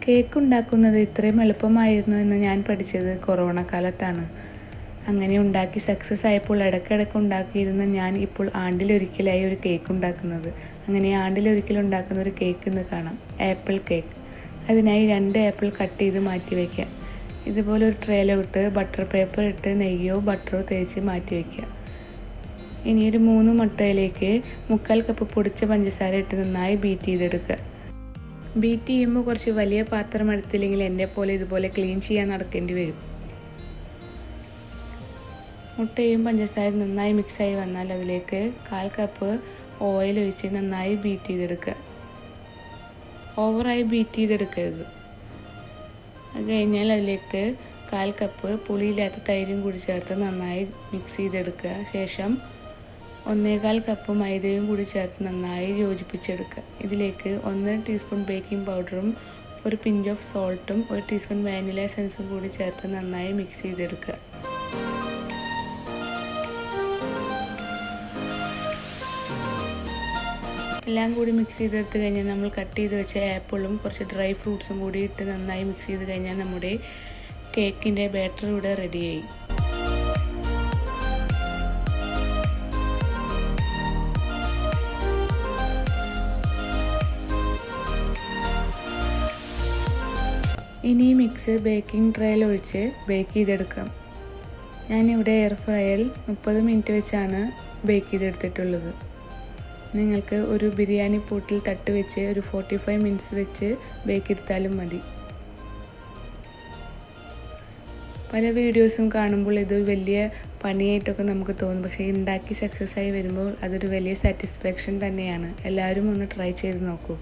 Cake ഉണ്ടാക്കുന്നത് ഇത്രയും എളുപ്പമായിരുന്നു എന്ന് ഞാൻ പഠിച്ചത് കൊറോണ കാലത്താണ്. അങ്ങനെ ഉണ്ടാക്കി സക്സസ് ആയപ്പോൾ ഇടയ്ക്കിടയ്ക്ക് ഉണ്ടാക്കിയിരുന്ന ഞാൻ ഇപ്പോൾ ആണ്ടിലൊരിക്കലായി ഒരു കേക്ക് ഉണ്ടാക്കുന്നത്. അങ്ങനെ ആണ്ടിലൊരിക്കൽ ഉണ്ടാക്കുന്ന ഒരു കേക്ക് ഇന്ന് കാണാം. Apple cake. അതിനായി 2 ആപ്പിൾ കട്ട് ചെയ്ത് മാറ്റി വയ്ക്കുക. ഇതുപോലെ ഒരു ട്രേയിലോട്ട് ബട്ടർ പേപ്പർ ഇട്ട് നെയ്യോ ബട്ടറോ തേച്ച് മാറ്റി വയ്ക്കുക. ഇനി ഒരു 3 മുട്ടയിലേക്ക് 1/4 കപ്പ് പൊടിച്ച പഞ്ചസാര ഇട്ട് നന്നായി ബീറ്റ് ചെയ്തെടുക്കുക. ബീറ്റ് ചെയ്യുമ്പോൾ കുറച്ച് വലിയ പാത്രം എടുത്തില്ലെങ്കിൽ എന്നെ പോലെ ഇതുപോലെ ക്ലീൻ ചെയ്യാൻ നടക്കേണ്ടി വരും. മുട്ടയും പഞ്ചസാരയും നന്നായി മിക്സായി വന്നാൽ അതിലേക്ക് 1/4 കപ്പ് ഓയിൽ ഒഴിച്ച് നന്നായി ബീറ്റ് ചെയ്തെടുക്കുക. ഓവറായി ബീറ്റ് ചെയ്തെടുക്കരുത്. അത് കഴിഞ്ഞാൽ അതിലേക്ക് 1/4 കപ്പ് പുളിയില്ലാത്ത തൈരും കൂടി ചേർത്ത് നന്നായി മിക്സ് ചെയ്തെടുക്കുക. ശേഷം 1/4 കപ്പ് മൈദയും കൂടി ചേർത്ത് നന്നായി യോജിപ്പിച്ചെടുക്കുക. ഇതിലേക്ക് 1 ടീസ്പൂൺ ബേക്കിംഗ് പൗഡറും 1 പിഞ്ച് ഓഫ് സോൾട്ടും 1 ടീസ്പൂൺ വാനില എസൻസും കൂടി ചേർത്ത് നന്നായി മിക്സ് ചെയ്തെടുക്കുക. എല്ലാം കൂടി മിക്സ് ചെയ്തെടുത്ത് കഴിഞ്ഞാൽ നമ്മൾ കട്ട് ചെയ്ത് വെച്ച ആപ്പിളും കുറച്ച് ഡ്രൈ ഫ്രൂട്ട്സും കൂടി ഇട്ട് നന്നായി മിക്സ് ചെയ്ത് കഴിഞ്ഞാൽ നമ്മുടെ കേക്കിൻ്റെ ബാറ്റർ ഇവിടെ റെഡിയായി. ഇനി മിക്സ് ബേക്കിംഗ് ട്രേയിൽ ഒഴിച്ച് ബേക്ക് ചെയ്തെടുക്കാം. ഞാനിവിടെ എയർ ഫ്രയറിൽ 30 മിനിറ്റ് വെച്ചാണ് ബേക്ക് ചെയ്തെടുത്തിട്ടുള്ളത്. നിങ്ങൾക്ക് ഒരു ബിരിയാണി പോട്ടിൽ തട്ട് വെച്ച് ഒരു 45 മിനിറ്റ്സ് വെച്ച് ബേക്ക് എടുത്താലും മതി. പല വീഡിയോസും കാണുമ്പോൾ ഇത് വലിയ പണിയായിട്ടൊക്കെ നമുക്ക് തോന്നും. പക്ഷേ ഉണ്ടാക്കി സക്സസ് ആയി വരുമ്പോൾ അതൊരു വലിയ സാറ്റിസ്ഫാക്ഷൻ തന്നെയാണ്. എല്ലാവരും ഒന്ന് ട്രൈ ചെയ്ത് നോക്കൂ.